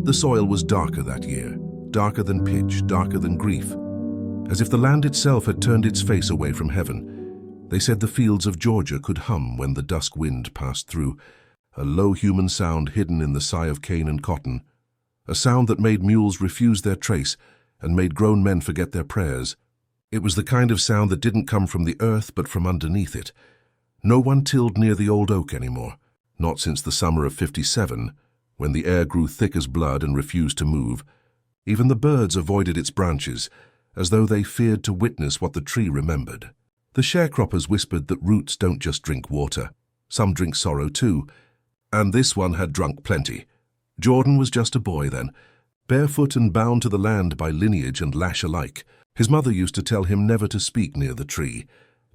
The soil was darker that year, darker than pitch, darker than grief, as if the land itself had turned its face away from heaven. They said the fields of Georgia could hum when the dusk wind passed through, a low human sound hidden in the sigh of cane and cotton, a sound that made mules refuse their trace and made grown men forget their prayers. It was the kind of sound that didn't come from the earth but from underneath it. No one tilled near the old oak anymore, not since the summer of '57, when the air grew thick as blood and refused to move. Even the birds avoided its branches, as though they feared to witness what the tree remembered. The sharecroppers whispered that roots don't just drink water. Some drink sorrow too, and this one had drunk plenty. Jordan was just a boy then, barefoot and bound to the land by lineage and lash alike. His mother used to tell him never to speak near the tree,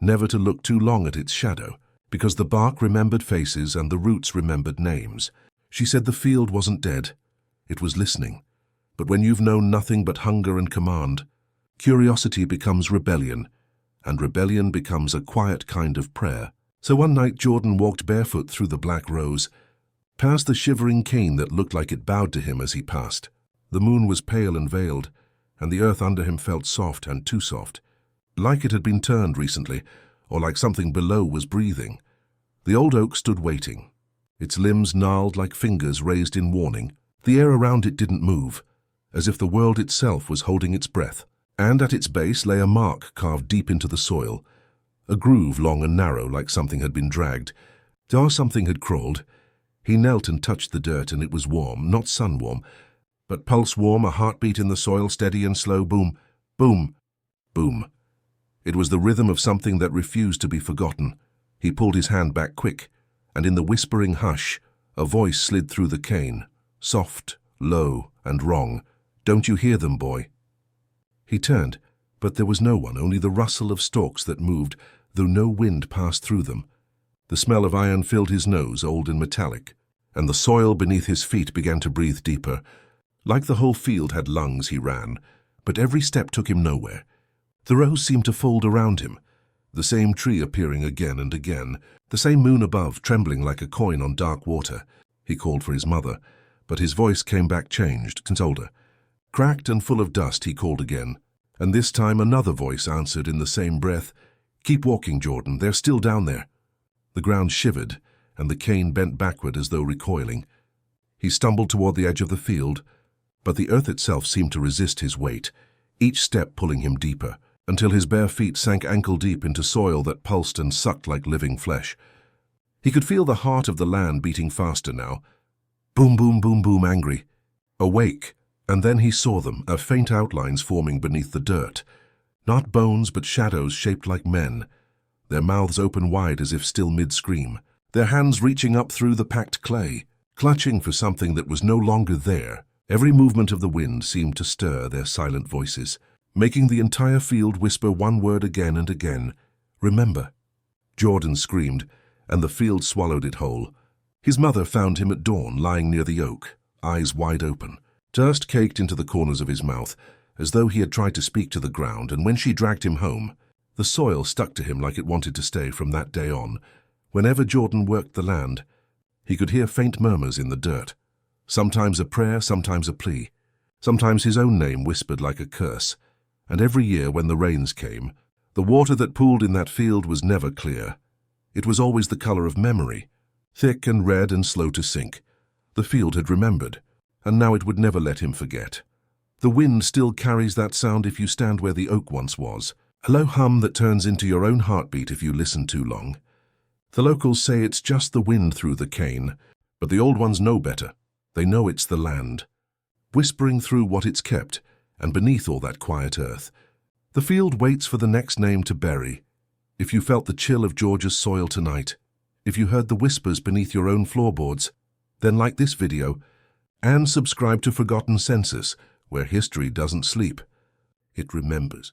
never to look too long at its shadow, because the bark remembered faces and the roots remembered names. She said the field wasn't dead, it was listening. But when you've known nothing but hunger and command, curiosity becomes rebellion, and rebellion becomes a quiet kind of prayer. So one night Jordan walked barefoot through the black rose, past the shivering cane that looked like it bowed to him as he passed. The moon was pale and veiled, and the earth under him felt soft and too soft, like it had been turned recently, or like something below was breathing. The old oak stood waiting, its limbs gnarled like fingers raised in warning. The air around it didn't move, as if the world itself was holding its breath. And at its base lay a mark carved deep into the soil, a groove long and narrow like something had been dragged. Or something had crawled. He knelt and touched the dirt, and it was warm, not sun-warm, but pulse-warm, a heartbeat in the soil, steady and slow, boom, boom, boom. It was the rhythm of something that refused to be forgotten. He pulled his hand back quick, and in the whispering hush, a voice slid through the cane, soft, low, and wrong. "Don't you hear them, boy?" He turned, but there was no one, only the rustle of stalks that moved, though no wind passed through them. The smell of iron filled his nose, old and metallic, and the soil beneath his feet began to breathe deeper. Like the whole field had lungs, he ran, but every step took him nowhere. The rose seemed to fold around him, the same tree appearing again and again, the same moon above, trembling like a coin on dark water. He called for his mother, but his voice came back changed, older. Cracked and full of dust, he called again, and this time another voice answered in the same breath, "Keep walking, Jordan, they're still down there." The ground shivered, and the cane bent backward as though recoiling. He stumbled toward the edge of the field, but the earth itself seemed to resist his weight, each step pulling him deeper, until his bare feet sank ankle-deep into soil that pulsed and sucked like living flesh. He could feel the heart of the land beating faster now. Boom, boom, boom, boom, angry. Awake. And then he saw them, faint outlines forming beneath the dirt. Not bones, but shadows shaped like men, their mouths open wide as if still mid-scream, their hands reaching up through the packed clay, clutching for something that was no longer there. Every movement of the wind seemed to stir their silent voices, making the entire field whisper one word again and again, "Remember." Jordan screamed, and the field swallowed it whole. His mother found him at dawn, lying near the oak, eyes wide open. Dust caked into the corners of his mouth, as though he had tried to speak to the ground, and when she dragged him home, the soil stuck to him like it wanted to stay from that day on. Whenever Jordan worked the land, he could hear faint murmurs in the dirt, sometimes a prayer, sometimes a plea, sometimes his own name whispered like a curse. And every year when the rains came, the water that pooled in that field was never clear. It was always the color of memory, thick and red and slow to sink. The field had remembered, and now it would never let him forget. The wind still carries that sound if you stand where the oak once was, a low hum that turns into your own heartbeat if you listen too long. The locals say it's just the wind through the cane, but the old ones know better. They know it's the land, whispering through what it's kept, and beneath all that quiet earth. The field waits for the next name to bury. If you felt the chill of Georgia's soil tonight, if you heard the whispers beneath your own floorboards, then like this video, and subscribe to Forgotten Census, where history doesn't sleep. It remembers.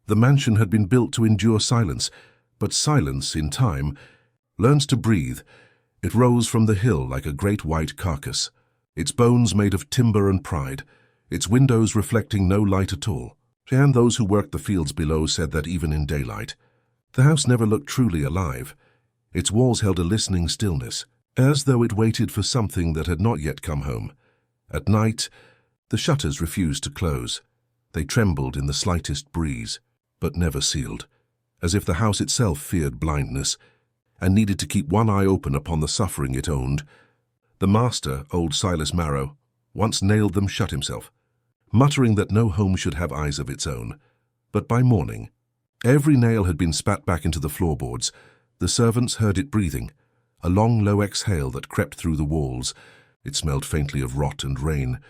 The mansion had been built to endure silence, but silence, in time, learns to breathe. It rose from the hill like a great white carcass, its bones made of timber and pride, its windows reflecting no light at all. And those who worked the fields below said that even in daylight, the house never looked truly alive. Its walls held a listening stillness, as though it waited for something that had not yet come home. At night, the shutters refused to close. They trembled in the slightest breeze, but never sealed, as if the house itself feared blindness and needed to keep one eye open upon the suffering it owned. The master, old Silas Marrow, once nailed them shut himself, muttering that no home should have eyes of its own. But by morning, every nail had been spat back into the floorboards. The servants heard it breathing, a long, low exhale that crept through the walls. It smelled faintly of rot and rain,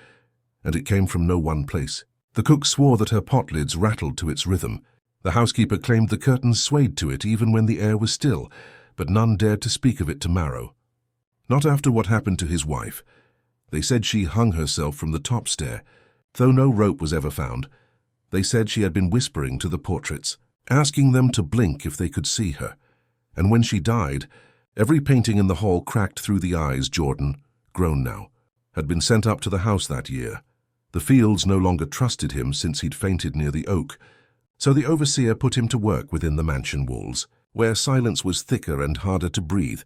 and it came from no one place. The cook swore that her pot lids rattled to its rhythm. The housekeeper claimed the curtains swayed to it even when the air was still, but none dared to speak of it to Marrow. Not after what happened to his wife. They said she hung herself from the top stair, though no rope was ever found. They said she had been whispering to the portraits, asking them to blink if they could see her. And when she died, every painting in the hall cracked through the eyes. Jordan, grown now, had been sent up to the house that year. The Fields no longer trusted him since he'd fainted near the oak, so the overseer put him to work within the mansion walls, where silence was thicker and harder to breathe.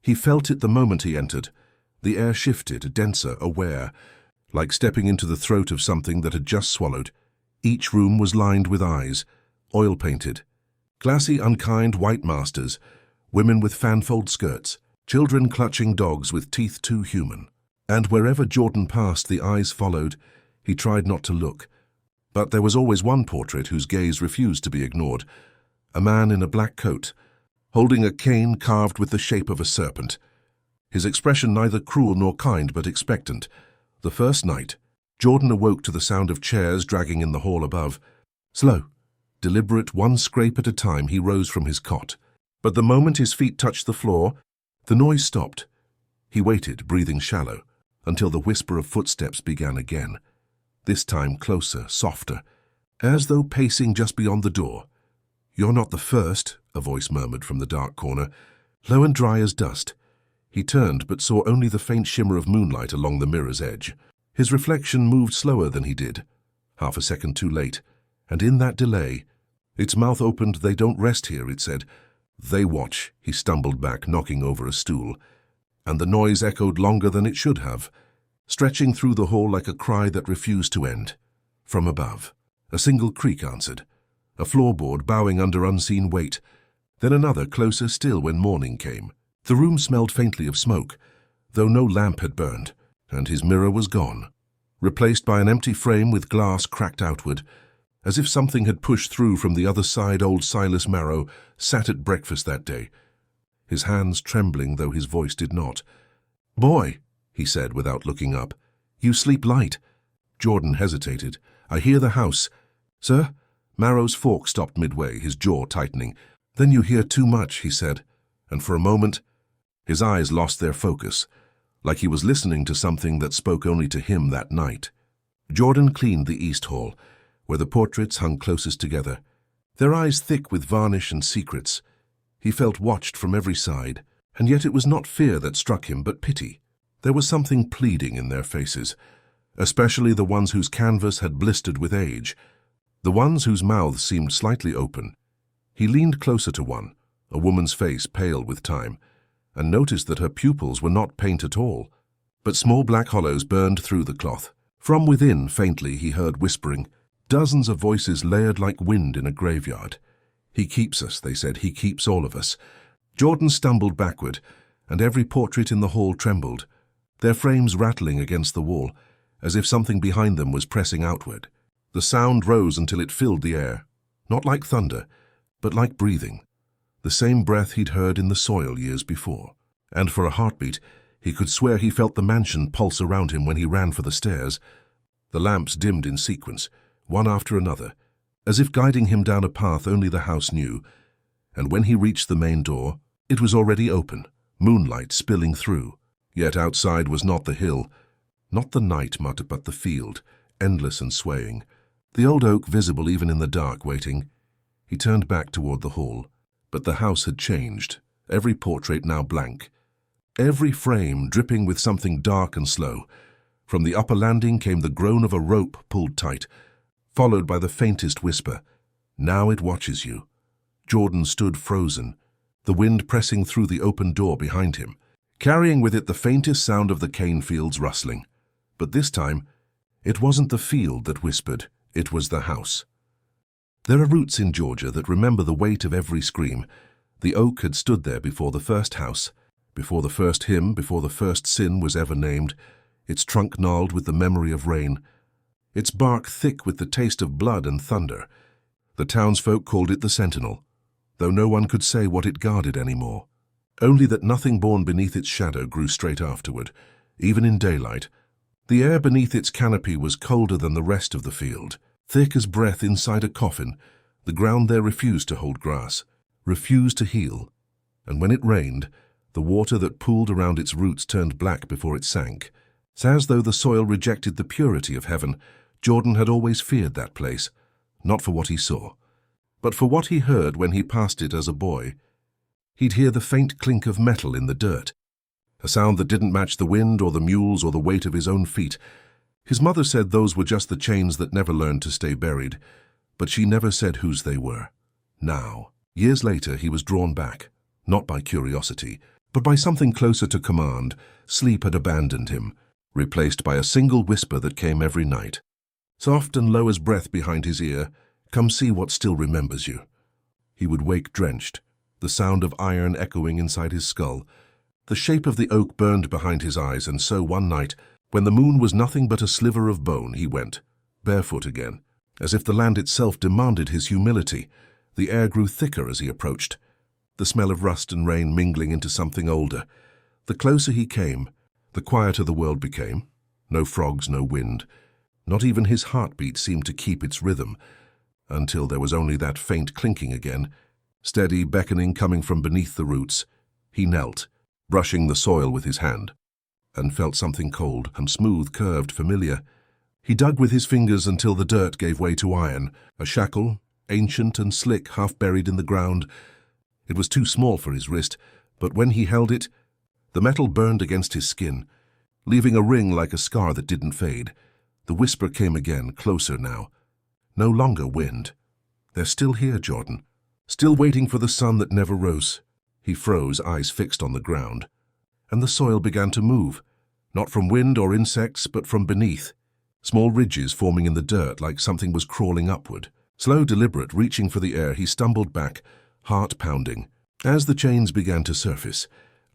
He felt it the moment he entered. The air shifted, denser, aware, like stepping into the throat of something that had just swallowed. Each room was lined with eyes, oil-painted. Glassy, unkind white masters, women with fanfold skirts, children clutching dogs with teeth too human. And wherever Jordan passed, the eyes followed. He tried not to look. But there was always one portrait whose gaze refused to be ignored. A man in a black coat, holding a cane carved with the shape of a serpent. His expression neither cruel nor kind, but expectant. The first night, Jordan awoke to the sound of chairs dragging in the hall above. Slow, deliberate, one scrape at a time, he rose from his cot. But the moment his feet touched the floor, the noise stopped. He waited, breathing shallow, until the whisper of footsteps began again. This time closer, softer, as though pacing just beyond the door. "You're not the first," a voice murmured from the dark corner, low and dry as dust. He turned, but saw only the faint shimmer of moonlight along the mirror's edge. His reflection moved slower than he did, half a second too late, and in that delay, its mouth opened. "They don't rest here," it said. "They watch." He stumbled back, knocking over a stool, and the noise echoed longer than it should have, stretching through the hall like a cry that refused to end. From above, a single creak answered, a floorboard bowing under unseen weight, then another closer still when morning came. The room smelled faintly of smoke, though no lamp had burned, and his mirror was gone, replaced by an empty frame with glass cracked outward, as if something had pushed through from the other side. Old Silas Marrow sat at breakfast that day, his hands trembling though his voice did not. "Boy," he said without looking up, "you sleep light." Jordan hesitated. "I hear the house." "Sir?" Marrow's fork stopped midway, his jaw tightening. "Then you hear too much," he said, and for a moment his eyes lost their focus, like he was listening to something that spoke only to him that night. Jordan cleaned the east hall, where the portraits hung closest together, their eyes thick with varnish and secrets. He felt watched from every side, and yet it was not fear that struck him, but pity. There was something pleading in their faces, especially the ones whose canvas had blistered with age, the ones whose mouths seemed slightly open. He leaned closer to one, a woman's face pale with time, and noticed that her pupils were not paint at all, but small black hollows burned through the cloth. From within, faintly, he heard whispering, dozens of voices layered like wind in a graveyard. "He keeps us," they said. "He keeps all of us." Jordan stumbled backward, and every portrait in the hall trembled, their frames rattling against the wall, as if something behind them was pressing outward. The sound rose until it filled the air, not like thunder, but like breathing, the same breath he'd heard in the soil years before. And for a heartbeat, he could swear he felt the mansion pulse around him when he ran for the stairs. The lamps dimmed in sequence, one after another, as if guiding him down a path only the house knew, and when he reached the main door, it was already open, moonlight spilling through. Yet outside was not the hill, not the night mud, but the field, endless and swaying, the old oak visible even in the dark, waiting. He turned back toward the hall, but the house had changed, every portrait now blank, every frame dripping with something dark and slow. From the upper landing came the groan of a rope pulled tight, followed by the faintest whisper, "Now it watches you." Jordan stood frozen, the wind pressing through the open door behind him, carrying with it the faintest sound of the cane fields rustling. But this time, it wasn't the field that whispered, it was the house. There are roots in Georgia that remember the weight of every scream. The oak had stood there before the first house, before the first hymn, before the first sin was ever named, its trunk gnarled with the memory of rain, its bark thick with the taste of blood and thunder. The townsfolk called it the Sentinel, though no one could say what it guarded anymore. Only that nothing born beneath its shadow grew straight afterward, even in daylight. The air beneath its canopy was colder than the rest of the field, thick as breath inside a coffin. The ground there refused to hold grass, refused to heal, and when it rained, the water that pooled around its roots turned black before it sank. As though the soil rejected the purity of heaven, Jordan had always feared that place, not for what he saw, but for what he heard when he passed it as a boy. He'd hear the faint clink of metal in the dirt, a sound that didn't match the wind or the mules or the weight of his own feet. His mother said those were just the chains that never learned to stay buried, but she never said whose they were. Now, years later, he was drawn back, not by curiosity, but by something closer to command. Sleep had abandoned him, replaced by a single whisper that came every night, soft and low as breath behind his ear. Come see what still remembers you. He would wake drenched, the sound of iron echoing inside his skull. The shape of the oak burned behind his eyes, and so one night, when the moon was nothing but a sliver of bone, he went, barefoot again, as if the land itself demanded his humility. The air grew thicker as he approached, the smell of rust and rain mingling into something older. The closer he came, the quieter the world became. No frogs, no wind. Not even his heartbeat seemed to keep its rhythm, until there was only that faint clinking again, steady beckoning coming from beneath the roots. He knelt, brushing the soil with his hand, and felt something cold and smooth, curved, familiar. He dug with his fingers until the dirt gave way to iron, a shackle, ancient and slick, half buried in the ground. It was too small for his wrist, but when he held it, the metal burned against his skin, leaving a ring like a scar that didn't fade. The whisper came again, closer now. No longer wind. They're still here, Jordan. Still waiting for the sun that never rose. He froze, eyes fixed on the ground. And the soil began to move, not from wind or insects, but from beneath. Small ridges forming in the dirt like something was crawling upward. Slow, deliberate, reaching for the air, he stumbled back, heart pounding. As the chains began to surface,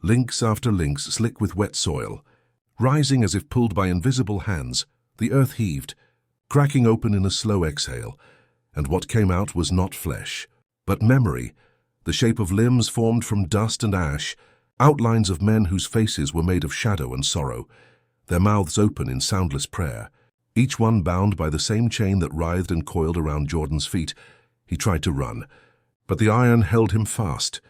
links after links slick with wet soil, rising as if pulled by invisible hands, the earth heaved, cracking open in a slow exhale, and what came out was not flesh, but memory, the shape of limbs formed from dust and ash, outlines of men whose faces were made of shadow and sorrow, their mouths open in soundless prayer, each one bound by the same chain that writhed and coiled around Jordan's feet. He tried to run, but the iron held him fast,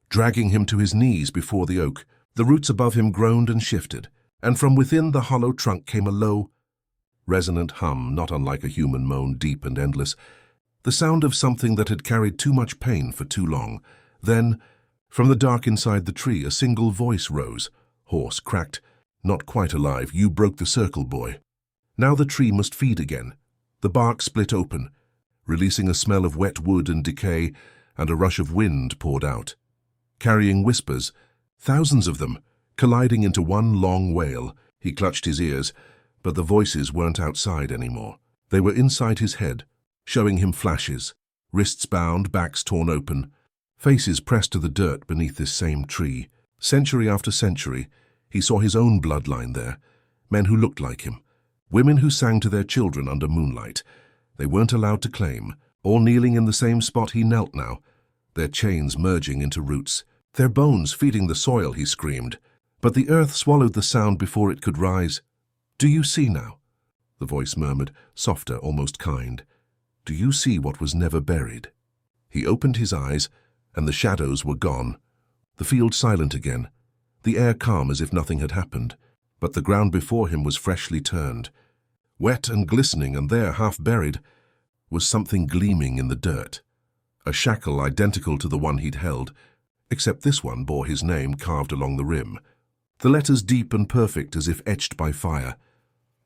dragging him to his knees before the oak. The roots above him groaned and shifted, and from within the hollow trunk came a low, resonant hum, not unlike a human moan, deep and endless, the sound of something that had carried too much pain for too long. Then, from the dark inside the tree, a single voice rose, hoarse, cracked, not quite alive. You broke the circle, boy. Now the tree must feed again. The bark split open, releasing a smell of wet wood and decay, and a rush of wind poured out, carrying whispers, thousands of them, colliding into one long wail. He clutched his ears, but the voices weren't outside anymore. They were inside his head, showing him flashes, wrists bound, backs torn open, faces pressed to the dirt beneath this same tree. Century after century, he saw his own bloodline there, men who looked like him, women who sang to their children under moonlight. They weren't allowed to claim, all kneeling in the same spot he knelt now, their chains merging into roots, their bones feeding the soil, he screamed. But the earth swallowed the sound before it could rise. Do you see now? The voice murmured, softer, almost kind. Do you see what was never buried? He opened his eyes, and the shadows were gone. The field silent again, the air calm as if nothing had happened. But the ground before him was freshly turned, wet and glistening, and there, half buried, was something gleaming in the dirt. A shackle identical to the one he'd held, except this one bore his name carved along the rim, the letters deep and perfect as if etched by fire.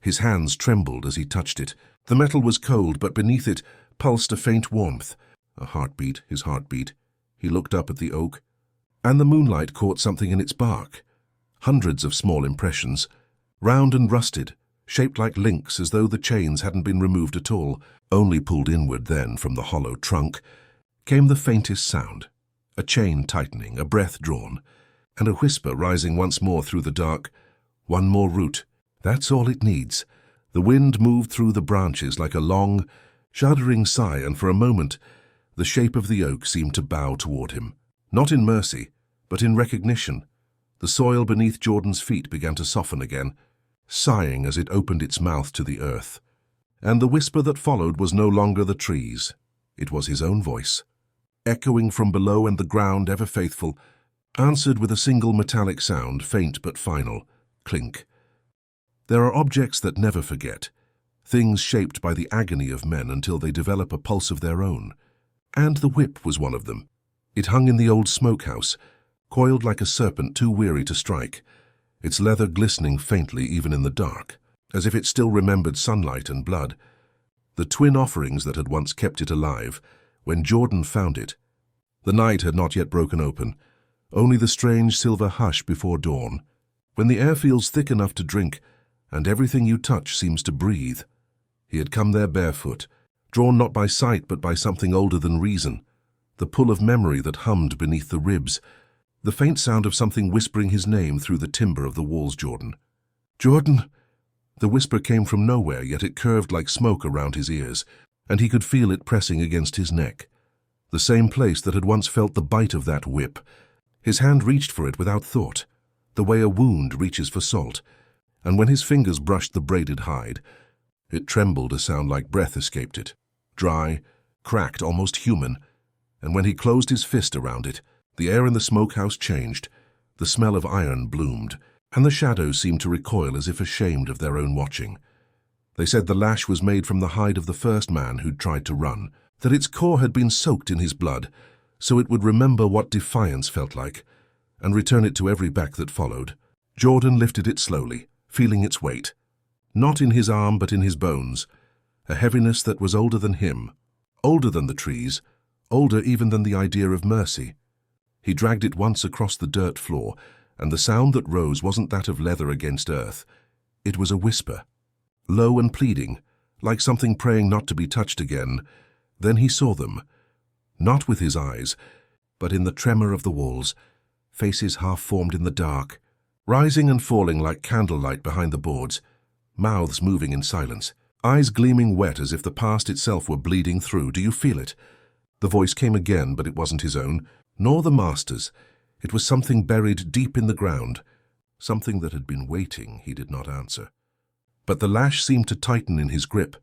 His hands trembled as he touched it. The metal was cold, but beneath it pulsed a faint warmth. A heartbeat, his heartbeat. He looked up at the oak, and the moonlight caught something in its bark. Hundreds of small impressions, round and rusted, shaped like links as though the chains hadn't been removed at all, only pulled inward. Then, from the hollow trunk, came the faintest sound, a chain tightening, a breath drawn, and a whisper rising once more through the dark. One more root. That's all it needs. The wind moved through the branches like a long, shuddering sigh, and for a moment the shape of the oak seemed to bow toward him, not in mercy, but in recognition. The soil beneath Jordan's feet began to soften again, sighing as it opened its mouth to the earth. And the whisper that followed was no longer the trees. It was his own voice, echoing from below, and the ground, ever faithful, answered with a single metallic sound, faint but final, clink. There are objects that never forget, things shaped by the agony of men until they develop a pulse of their own. And the whip was one of them. It hung in the old smokehouse, coiled like a serpent too weary to strike, its leather glistening faintly even in the dark, as if it still remembered sunlight and blood, the twin offerings that had once kept it alive. When Jordan found it, the night had not yet broken open, only the strange silver hush before dawn, when the air feels thick enough to drink, and everything you touch seems to breathe. He had come there barefoot, drawn not by sight but by something older than reason, the pull of memory that hummed beneath the ribs, the faint sound of something whispering his name through the timber of the walls. Jordan. Jordan! The whisper came from nowhere, yet it curved like smoke around his ears, and he could feel it pressing against his neck. The same place that had once felt the bite of that whip. His hand reached for it without thought, the way a wound reaches for salt, and when his fingers brushed the braided hide, it trembled. A sound like breath escaped it, dry, cracked, almost human, and when he closed his fist around it, the air in the smokehouse changed, the smell of iron bloomed, and the shadows seemed to recoil as if ashamed of their own watching. They said the lash was made from the hide of the first man who'd tried to run, that its core had been soaked in his blood, so it would remember what defiance felt like, and return it to every back that followed. Jordan lifted it slowly, feeling its weight, not in his arm but in his bones, a heaviness that was older than him, older than the trees, older even than the idea of mercy. He dragged it once across the dirt floor, and the sound that rose wasn't that of leather against earth. It was a whisper, low and pleading, like something praying not to be touched again. Then he saw them, not with his eyes, but in the tremor of the walls, faces half-formed in the dark, rising and falling like candlelight behind the boards, mouths moving in silence, eyes gleaming wet as if the past itself were bleeding through. Do you feel it? The voice came again, but it wasn't his own, nor the master's. It was something buried deep in the ground, something that had been waiting. He did not answer. But the lash seemed to tighten in his grip,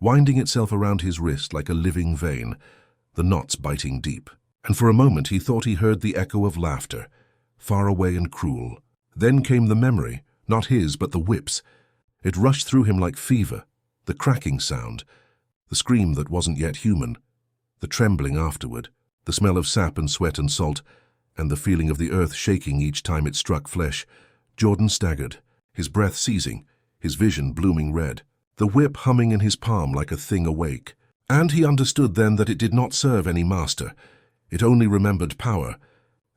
winding itself around his wrist like a living vein, the knots biting deep. And for a moment he thought he heard the echo of laughter, far away and cruel. Then came the memory, not his but the whip's. It rushed through him like fever, the cracking sound, the scream that wasn't yet human, the trembling afterward, the smell of sap and sweat and salt, and the feeling of the earth shaking each time it struck flesh. Jordan staggered, his breath seizing, his vision blooming red, the whip humming in his palm like a thing awake. And he understood then that it did not serve any master. It only remembered power,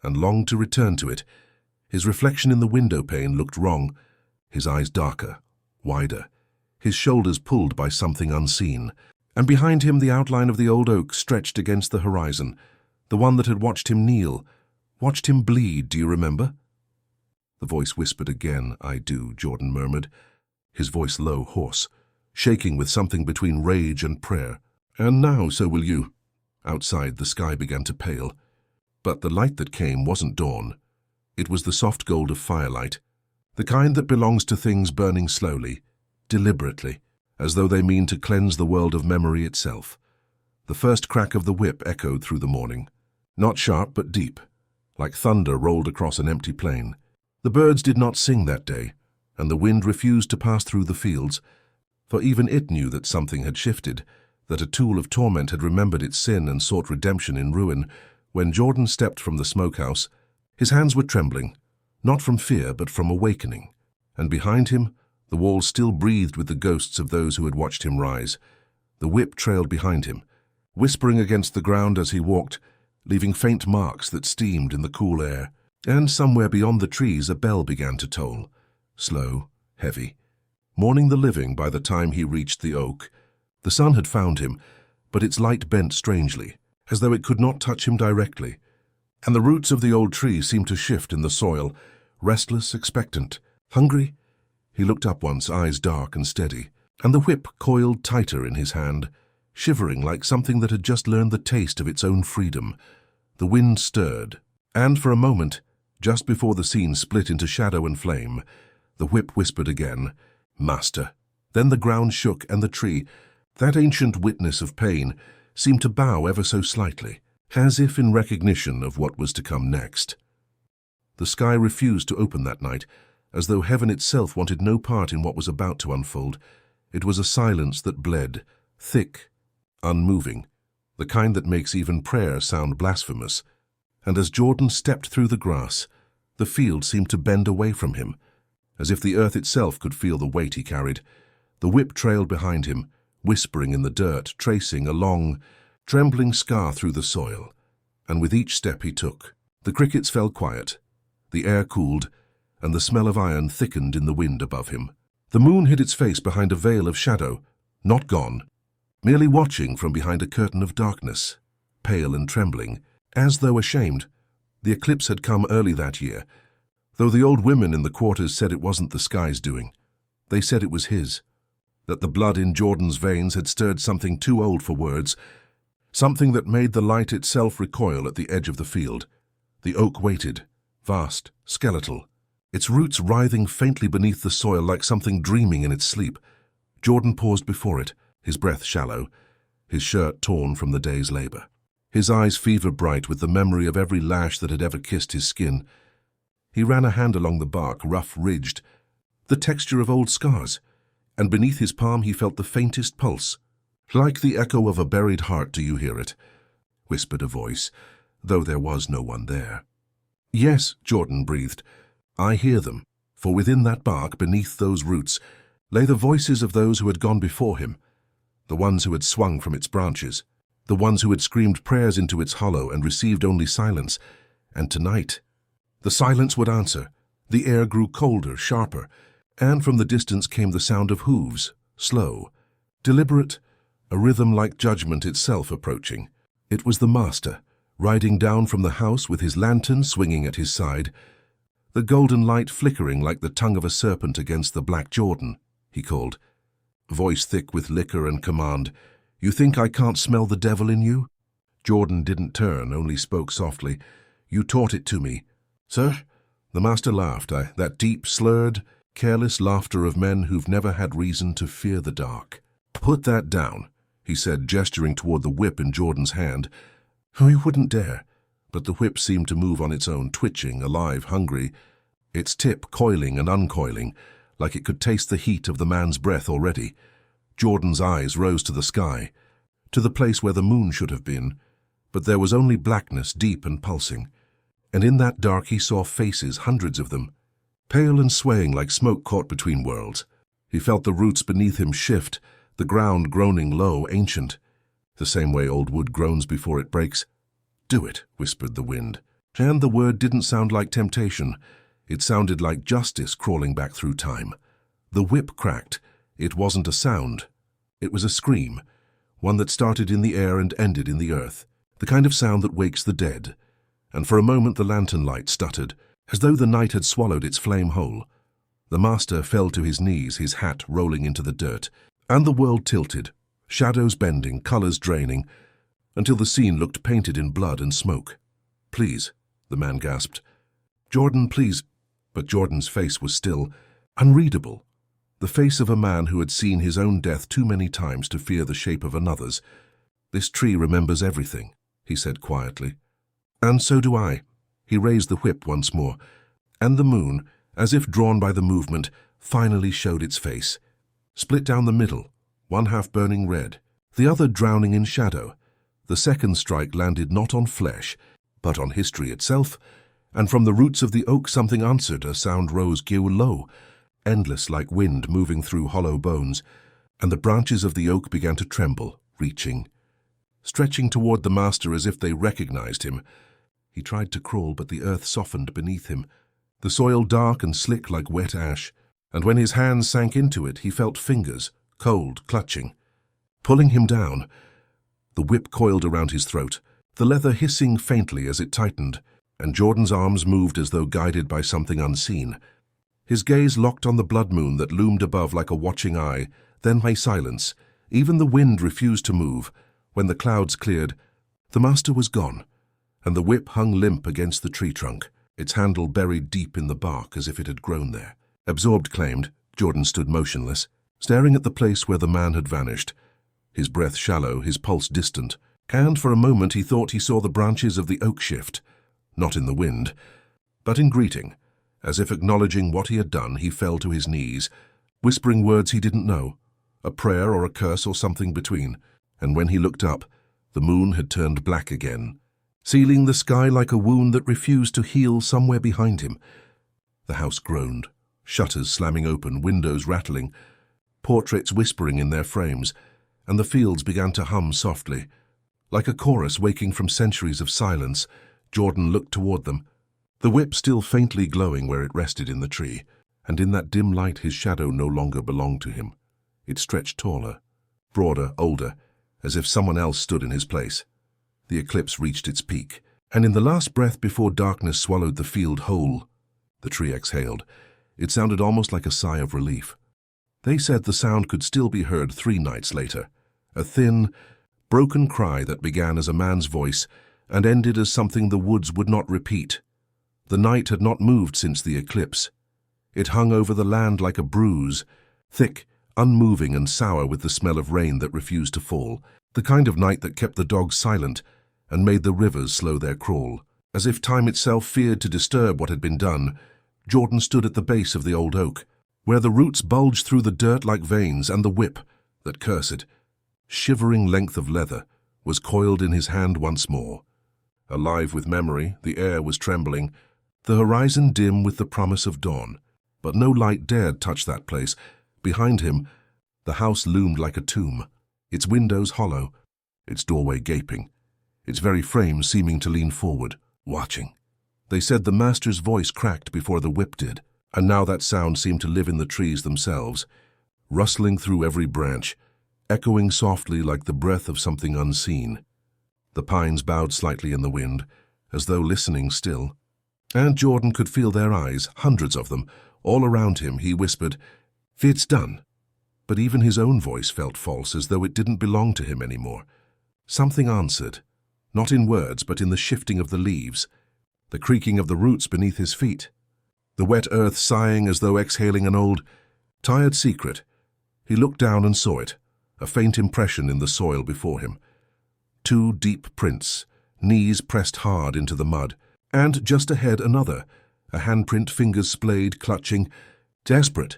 and longed to return to it. His reflection in the window pane looked wrong, his eyes darker, wider, his shoulders pulled by something unseen. And behind him the outline of the old oak stretched against the horizon, the one that had watched him kneel, watched him bleed. Do you remember? The voice whispered again. I do, Jordan murmured, his voice low, hoarse, shaking with something between rage and prayer. And now, so will you. Outside, the sky began to pale. But the light that came wasn't dawn. It was the soft gold of firelight, the kind that belongs to things burning slowly, deliberately, as though they mean to cleanse the world of memory itself. The first crack of the whip echoed through the morning, not sharp but deep, like thunder rolled across an empty plain. The birds did not sing that day, and the wind refused to pass through the fields, for even it knew that something had shifted, that a tool of torment had remembered its sin and sought redemption in ruin. When Jordan stepped from the smokehouse, his hands were trembling, not from fear but from awakening, and behind him the walls still breathed with the ghosts of those who had watched him rise. The whip trailed behind him, whispering against the ground as he walked, leaving faint marks that steamed in the cool air. And somewhere beyond the trees a bell began to toll, slow, heavy. mourning the living by the time he reached the oak. The sun had found him, but its light bent strangely, as though it could not touch him directly, and the roots of the old tree seemed to shift in the soil, restless, expectant. Hungry? He looked up once, eyes dark and steady, and the whip coiled tighter in his hand, shivering like something that had just learned the taste of its own freedom. The wind stirred, and for a moment, just before the scene split into shadow and flame, the whip whispered again, "Master." Then the ground shook, and the tree, that ancient witness of pain, seemed to bow ever so slightly, as if in recognition of what was to come next. The sky refused to open that night, as though heaven itself wanted no part in what was about to unfold. It was a silence that bled, thick, unmoving, the kind that makes even prayer sound blasphemous. And as Jordan stepped through the grass, the field seemed to bend away from him, as if the earth itself could feel the weight he carried. The whip trailed behind him, whispering in the dirt, tracing a long, trembling scar through the soil. And with each step he took, the crickets fell quiet, the air cooled, and the smell of iron thickened in the wind above him. The moon hid its face behind a veil of shadow, not gone, merely watching from behind a curtain of darkness, pale and trembling, as though ashamed. The eclipse had come early that year, though the old women in the quarters said it wasn't the sky's doing. They said it was his, that the blood in Jordan's veins had stirred something too old for words, something that made the light itself recoil at the edge of the field. The oak waited, vast, skeletal, its roots writhing faintly beneath the soil like something dreaming in its sleep. Jordan paused before it, his breath shallow, his shirt torn from the day's labor, his eyes fever-bright with the memory of every lash that had ever kissed his skin. He ran a hand along the bark, rough-ridged, the texture of old scars, and beneath his palm he felt the faintest pulse. "Like the echo of a buried heart, do you hear it?" whispered a voice, though there was no one there. "Yes," Jordan breathed, "I hear them, for within that bark, beneath those roots, lay the voices of those who had gone before him, the ones who had swung from its branches, the ones who had screamed prayers into its hollow and received only silence. And tonight, the silence would answer. The air grew colder, sharper, and from the distance came the sound of hooves, slow, deliberate, a rhythm like judgment itself approaching. It was the master, riding down from the house with his lantern swinging at his side, the golden light flickering like the tongue of a serpent against the black Jordan. He called, voice thick with liquor and command, "You think I can't smell the devil in you?" Jordan didn't turn, only spoke softly. "You taught it to me." "Sir?" The master laughed, that deep, slurred, careless laughter of men who've never had reason to fear the dark. "Put that down," he said, gesturing toward the whip in Jordan's hand. "Oh, you wouldn't dare." But the whip seemed to move on its own, twitching, alive, hungry, its tip coiling and uncoiling, like it could taste the heat of the man's breath already. Jordan's eyes rose to the sky, to the place where the moon should have been, but there was only blackness, deep and pulsing. And in that dark he saw faces, hundreds of them, pale and swaying like smoke caught between worlds. He felt the roots beneath him shift, the ground groaning low, ancient, the same way old wood groans before it breaks. "Do it," whispered the wind. And the word didn't sound like temptation. It sounded like justice crawling back through time. The whip cracked. It wasn't a sound. It was a scream, one that started in the air and ended in the earth, the kind of sound that wakes the dead. And for a moment the lantern light stuttered, as though the night had swallowed its flame whole. The master fell to his knees, his hat rolling into the dirt, and the world tilted, shadows bending, colors draining, until the scene looked painted in blood and smoke. "Please," the man gasped. "Jordan, please." But Jordan's face was still, unreadable, the face of a man who had seen his own death too many times to fear the shape of another's. "This tree remembers everything," he said quietly. "And so do I." He raised the whip once more, and the moon, as if drawn by the movement, finally showed its face, split down the middle, one half burning red, the other drowning in shadow. The second strike landed not on flesh, but on history itself, and from the roots of the oak something answered. A sound rose low, endless like wind moving through hollow bones, and the branches of the oak began to tremble, reaching, stretching toward the master as if they recognized him. He tried to crawl, but the earth softened beneath him, the soil dark and slick like wet ash, and when his hands sank into it, he felt fingers, cold, clutching, pulling him down. The whip coiled around his throat, the leather hissing faintly as it tightened, and Jordan's arms moved as though guided by something unseen. His gaze locked on the blood moon that loomed above like a watching eye, then lay silence. Even the wind refused to move. When the clouds cleared, the master was gone, and the whip hung limp against the tree trunk, its handle buried deep in the bark as if it had grown there. Absorbed claimed, Jordan stood motionless, staring at the place where the man had vanished, his breath shallow, his pulse distant, and for a moment he thought he saw the branches of the oak shift, not in the wind, but in greeting. As if acknowledging what he had done, he fell to his knees, whispering words he didn't know, a prayer or a curse or something between, and when he looked up, the moon had turned black again, sealing the sky like a wound that refused to heal somewhere behind him. The house groaned, shutters slamming open, windows rattling, portraits whispering in their frames, and the fields began to hum softly. Like a chorus waking from centuries of silence, Jordan looked toward them, the whip still faintly glowing where it rested in the tree, and in that dim light his shadow no longer belonged to him. It stretched taller, broader, older, as if someone else stood in his place. The eclipse reached its peak, and in the last breath before darkness swallowed the field whole, the tree exhaled. It sounded almost like a sigh of relief. They said the sound could still be heard 3 nights later, a thin, broken cry that began as a man's voice and ended as something the woods would not repeat. The night had not moved since the eclipse. It hung over the land like a bruise, thick, unmoving and sour with the smell of rain that refused to fall, the kind of night that kept the dogs silent and made the rivers slow their crawl. As if time itself feared to disturb what had been done, Jordan stood at the base of the old oak, where the roots bulged through the dirt like veins, and the whip, that cursed, shivering length of leather, was coiled in his hand once more. Alive with memory, the air was trembling, the horizon dim with the promise of dawn. But no light dared touch that place. Behind him, the house loomed like a tomb, its windows hollow, its doorway gaping, its very frame seeming to lean forward, watching. They said the master's voice cracked before the whip did, and now that sound seemed to live in the trees themselves, rustling through every branch, echoing softly like the breath of something unseen. The pines bowed slightly in the wind, as though listening still, and Jordan could feel their eyes, hundreds of them, all around him. He whispered, "It's done." But even his own voice felt false, as though it didn't belong to him anymore. Something answered, not in words, but in the shifting of the leaves, the creaking of the roots beneath his feet, the wet earth sighing as though exhaling an old, tired secret. He looked down and saw it, a faint impression in the soil before him. 2 deep prints, knees pressed hard into the mud, and just ahead another, a handprint, fingers splayed, clutching, desperate.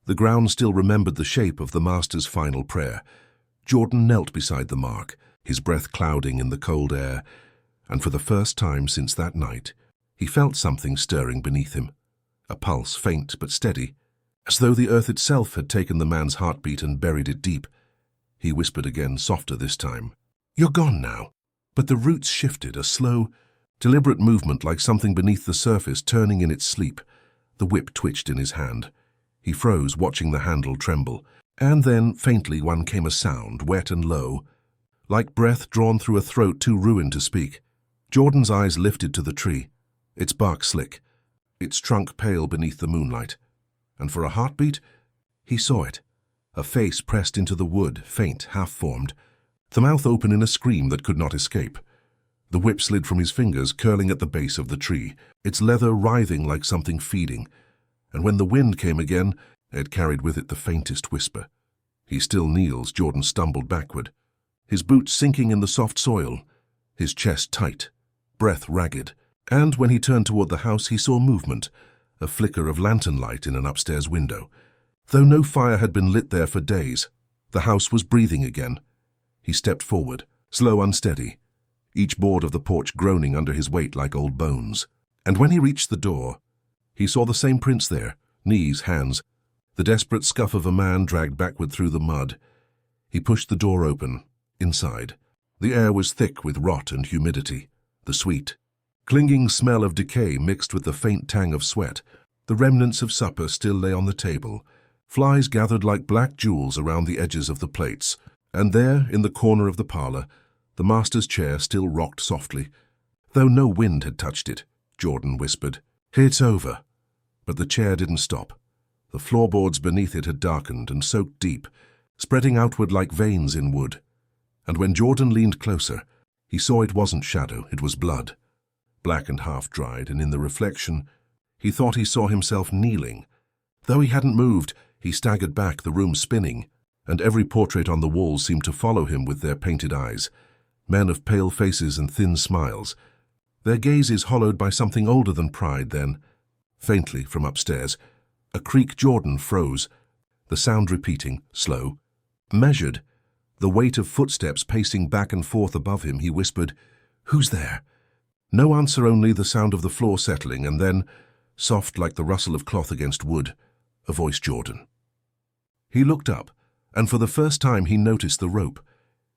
The ground still remembered the shape of the master's final prayer. Jordan knelt beside the mark, his breath clouding in the cold air, and for the first time since that night, he felt something stirring beneath him, a pulse faint but steady, as though the earth itself had taken the man's heartbeat and buried it deep. He whispered again, softer this time, "You're gone now." But the roots shifted, a slow, deliberate movement like something beneath the surface turning in its sleep. The whip twitched in his hand. He froze, watching the handle tremble, and then, faintly, one came a sound, wet and low, like breath drawn through a throat too ruined to speak. Jordan's eyes lifted to the tree, its bark slick, its trunk pale beneath the moonlight, and for a heartbeat, he saw it, a face pressed into the wood, faint, half-formed, the mouth open in a scream that could not escape. The whip slid from his fingers, curling at the base of the tree, its leather writhing like something feeding, and when the wind came again, it carried with it the faintest whisper. He still kneels. Jordan stumbled backward, his boots sinking in the soft soil, his chest tight, breath ragged, and when he turned toward the house he saw movement, a flicker of lantern light in an upstairs window. Though no fire had been lit there for days, the house was breathing again. He stepped forward, slow, unsteady, each board of the porch groaning under his weight like old bones. And when he reached the door, he saw the same prints there, knees, hands, the desperate scuff of a man dragged backward through the mud. He pushed the door open. Inside, the air was thick with rot and humidity, the sweet, clinging smell of decay mixed with the faint tang of sweat. The remnants of supper still lay on the table. Flies gathered like black jewels around the edges of the plates. And there, in the corner of the parlor, the master's chair still rocked softly. Though no wind had touched it, Jordan whispered, "It's over." But the chair didn't stop. The floorboards beneath it had darkened and soaked deep, spreading outward like veins in wood. And when Jordan leaned closer, he saw it wasn't shadow, it was blood. Black and half-dried, and in the reflection, he thought he saw himself kneeling. Though he hadn't moved, he staggered back, the room spinning, and every portrait on the walls seemed to follow him with their painted eyes, men of pale faces and thin smiles, their gazes hollowed by something older than pride. Then, faintly from upstairs, a creak. Jordan froze, the sound repeating, slow, measured, the weight of footsteps pacing back and forth above him. He whispered, "Who's there?" No answer, only the sound of the floor settling, and then, soft like the rustle of cloth against wood, a voice. Jordan. He looked up, and for the first time he noticed the rope.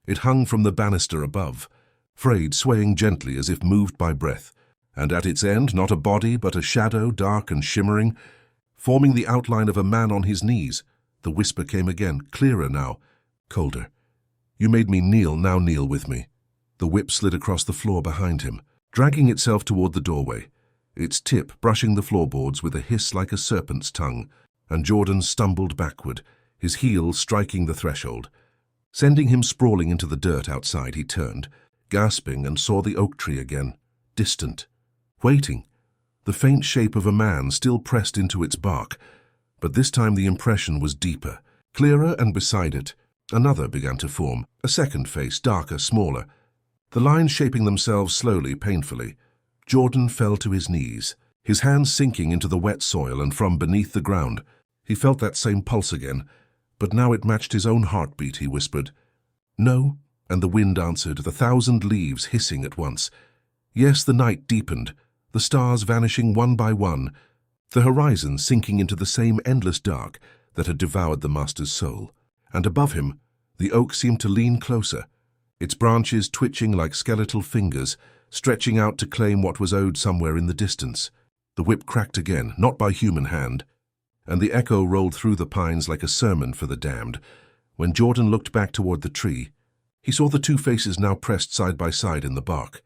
It hung from the banister above, frayed, swaying gently as if moved by breath, and at its end not a body but a shadow, dark and shimmering, forming the outline of a man on his knees. The whisper came again, clearer now, colder. "You made me kneel, now kneel with me." The whip slid across the floor behind him, dragging itself toward the doorway, its tip brushing the floorboards with a hiss like a serpent's tongue, and Jordan stumbled backward, his heels striking the threshold. Sending him sprawling into the dirt outside, he turned, gasping, and saw the oak tree again, distant, waiting, the faint shape of a man still pressed into its bark. But this time the impression was deeper, clearer, and beside it, another began to form, a second face, darker, smaller, the lines shaping themselves slowly, painfully. Jordan fell to his knees, his hands sinking into the wet soil, and from beneath the ground, he felt that same pulse again, but now it matched his own heartbeat. He whispered, "No," and the wind answered, the 1,000 leaves hissing at once. Yes, the night deepened, the stars vanishing one by one, the horizon sinking into the same endless dark that had devoured the master's soul. And above him, the oak seemed to lean closer, its branches twitching like skeletal fingers, stretching out to claim what was owed somewhere in the distance. The whip cracked again, not by human hand, and the echo rolled through the pines like a sermon for the damned. When Jordan looked back toward the tree, he saw the two faces now pressed side by side in the bark,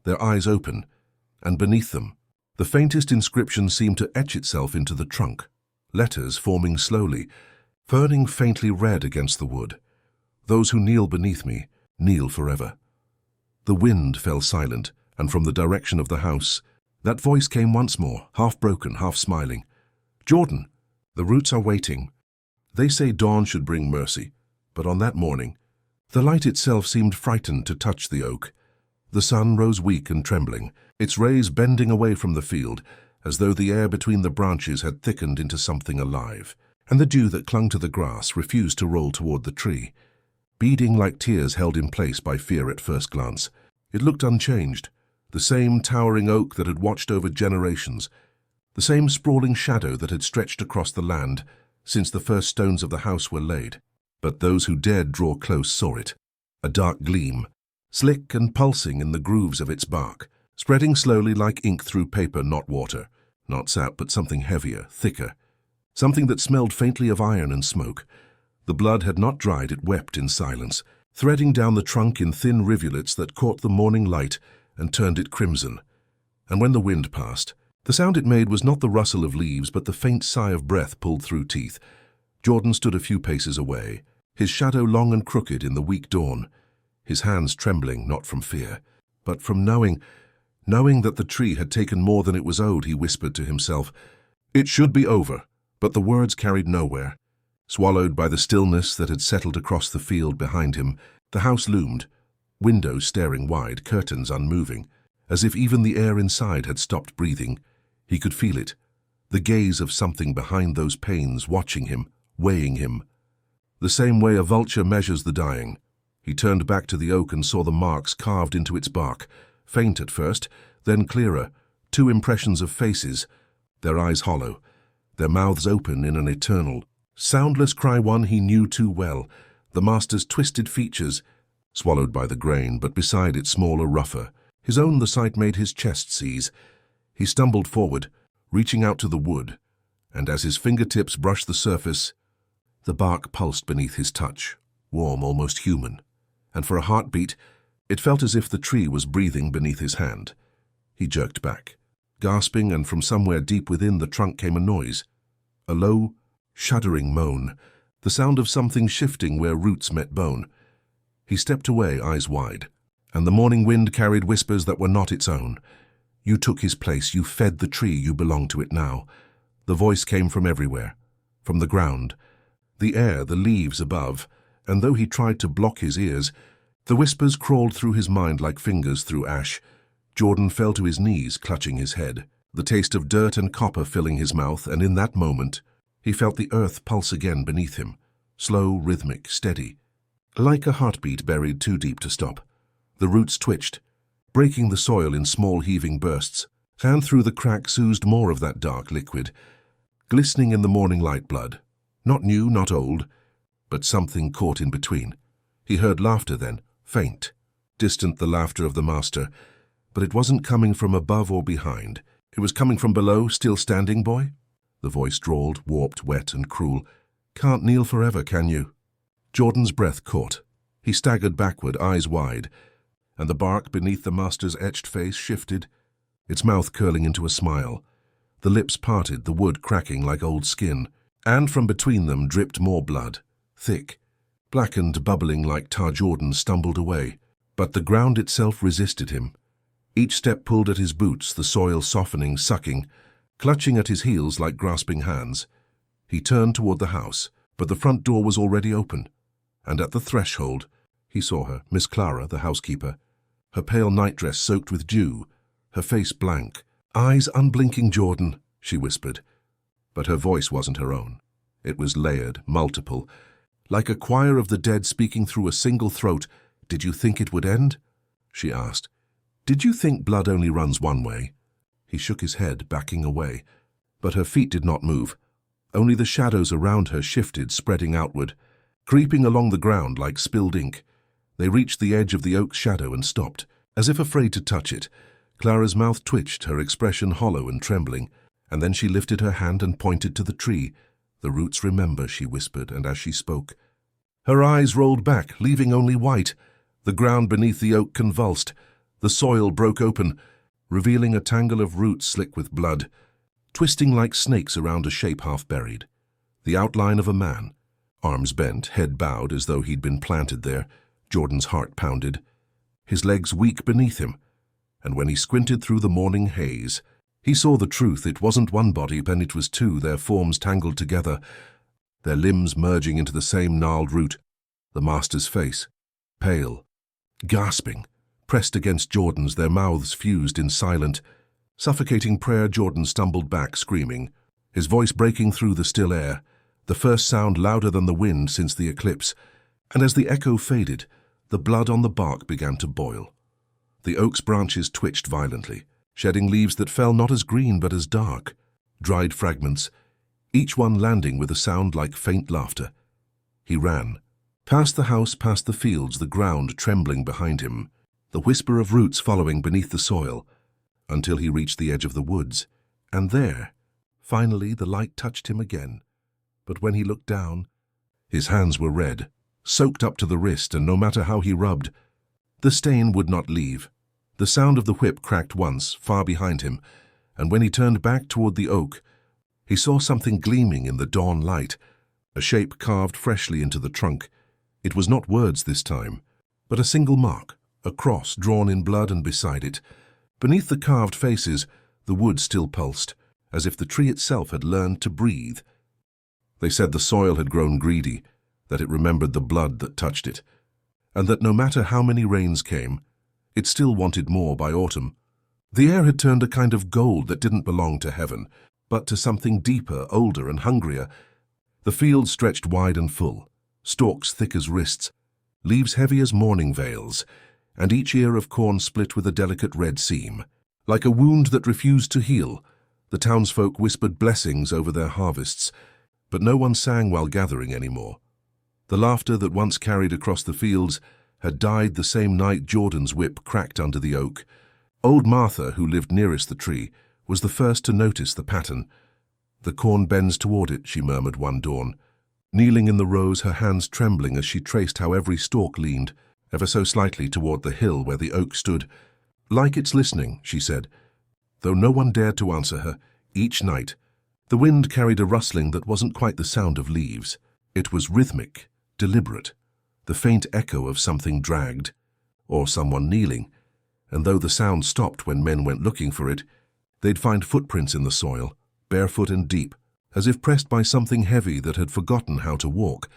their eyes open, and beneath them, the faintest inscription seemed to etch itself into the trunk, letters forming slowly, burning faintly red against the wood. "Those who kneel beneath me, kneel forever." The wind fell silent, and from the direction of the house, that voice came once more, half broken, half smiling. "Jordan, the roots are waiting. They say dawn should bring mercy, but on that morning, the light itself seemed frightened to touch the oak. The sun rose weak and trembling, its rays bending away from the field, as though the air between the branches had thickened into something alive, and the dew that clung to the grass refused to roll toward the tree, beading like tears held in place by fear at first glance. It looked unchanged, the same towering oak that had watched over generations, the same sprawling shadow that had stretched across the land since the first stones of the house were laid. But those who dared draw close saw it, a dark gleam, slick and pulsing in the grooves of its bark, spreading slowly like ink through paper, not water, not sap, but something heavier, thicker, something that smelled faintly of iron and smoke. The blood had not dried, it wept in silence, threading down the trunk in thin rivulets that caught the morning light and turned it crimson. And when the wind passed, the sound it made was not the rustle of leaves, but the faint sigh of breath pulled through teeth. Jordan stood a few paces away, his shadow long and crooked in the weak dawn, his hands trembling not from fear, but from knowing that the tree had taken more than it was owed. He whispered to himself, "It should be over," but the words carried nowhere. Swallowed by the stillness that had settled across the field behind him, the house loomed, windows staring wide, curtains unmoving, as if even the air inside had stopped breathing. He could feel it, the gaze of something behind those panes, watching him, weighing him. The same way a vulture measures the dying. He turned back to the oak and saw the marks carved into its bark, faint at first, then clearer, two impressions of faces, their eyes hollow, their mouths open in an eternal, soundless cry, one he knew too well, the master's twisted features, swallowed by the grain, but beside it smaller, rougher. His own, the sight made his chest seize. He stumbled forward, reaching out to the wood, and as his fingertips brushed the surface, the bark pulsed beneath his touch, warm, almost human, and for a heartbeat, it felt as if the tree was breathing beneath his hand. He jerked back, gasping, and from somewhere deep within the trunk came a noise, a low, shuddering moan, the sound of something shifting where roots met bone. He stepped away, eyes wide, and the morning wind carried whispers that were not its own. You took his place, you fed the tree, you belong to it now. The voice came from everywhere, from the ground, the air, the leaves above, and though he tried to block his ears, the whispers crawled through his mind like fingers through ash. Jordan fell to his knees, clutching his head, the taste of dirt and copper filling his mouth, and in that moment, he felt the earth pulse again beneath him, slow, rhythmic, steady, like a heartbeat buried too deep to stop. The roots twitched, breaking the soil in small heaving bursts, and through the cracks oozed more of that dark liquid, glistening in the morning light blood. Not new, not old, but something caught in between. He heard laughter then, faint, distant, the laughter of the master, but it wasn't coming from above or behind. It was coming from below. Still standing, boy? The voice drawled, warped, wet and cruel. Can't kneel forever, can you? Jordan's breath caught. He staggered backward, eyes wide, and the bark beneath the master's etched face shifted, its mouth curling into a smile. The lips parted, the wood cracking like old skin, and from between them dripped more blood, thick, blackened, bubbling like tar. Jordan stumbled away, but the ground itself resisted him. Each step pulled at his boots, the soil softening, sucking, clutching at his heels like grasping hands. He turned toward the house, but the front door was already open, and at the threshold he saw her, Miss Clara, the housekeeper, her pale nightdress soaked with dew, her face blank, eyes unblinking. Jordan, she whispered, but her voice wasn't her own. It was layered, multiple, like a choir of the dead speaking through a single throat. Did you think it would end? She asked. Did you think blood only runs one way? He shook his head, backing away, but her feet did not move. Only the shadows around her shifted, spreading outward, creeping along the ground like spilled ink. They reached the edge of the oak's shadow and stopped, as if afraid to touch it. Clara's mouth twitched, her expression hollow and trembling, and then she lifted her hand and pointed to the tree. The roots remember, she whispered, and as she spoke, her eyes rolled back, leaving only white. The ground beneath the oak convulsed. The soil broke open, revealing a tangle of roots slick with blood, twisting like snakes around a shape half buried. The outline of a man, arms bent, head bowed as though he'd been planted there. Jordan's heart pounded, his legs weak beneath him, and when he squinted through the morning haze, he saw the truth. It wasn't one body, then it was two, their forms tangled together, their limbs merging into the same gnarled root. The master's face, pale, gasping, pressed against Jordan's, their mouths fused in silent, suffocating prayer. Jordan stumbled back, screaming, his voice breaking through the still air, the first sound louder than the wind since the eclipse, and as the echo faded, the blood on the bark began to boil. The oak's branches twitched violently, shedding leaves that fell not as green but as dark, dried fragments, each one landing with a sound like faint laughter. He ran, past the house, past the fields, the ground trembling behind him, the whisper of roots following beneath the soil, until he reached the edge of the woods, and there, finally, the light touched him again. But when he looked down, his hands were red, soaked up to the wrist, and no matter how he rubbed, the stain would not leave. The sound of the whip cracked once, far behind him, and when he turned back toward the oak, he saw something gleaming in the dawn light, a shape carved freshly into the trunk. It was not words this time, but a single mark, a cross drawn in blood, and beside it, beneath the carved faces, the wood still pulsed, as if the tree itself had learned to breathe. They said the soil had grown greedy, that it remembered the blood that touched it, and that no matter how many rains came, it still wanted more by autumn. The air had turned a kind of gold that didn't belong to heaven, but to something deeper, older and hungrier. The fields stretched wide and full, stalks thick as wrists, leaves heavy as mourning veils, and each ear of corn split with a delicate red seam. Like a wound that refused to heal, the townsfolk whispered blessings over their harvests, but no one sang while gathering anymore. The laughter that once carried across the fields had died the same night Jordan's whip cracked under the oak. Old Martha, who lived nearest the tree, was the first to notice the pattern. The corn bends toward it, she murmured one dawn, kneeling in the rows, her hands trembling as she traced how every stalk leaned, ever so slightly toward the hill where the oak stood. Like it's listening, she said, though no one dared to answer her. Each night, the wind carried a rustling that wasn't quite the sound of leaves. It was rhythmic, deliberate, the faint echo of something dragged, or someone kneeling, and though the sound stopped when men went looking for it, they'd find footprints in the soil, barefoot and deep, as if pressed by something heavy that had forgotten how to walk.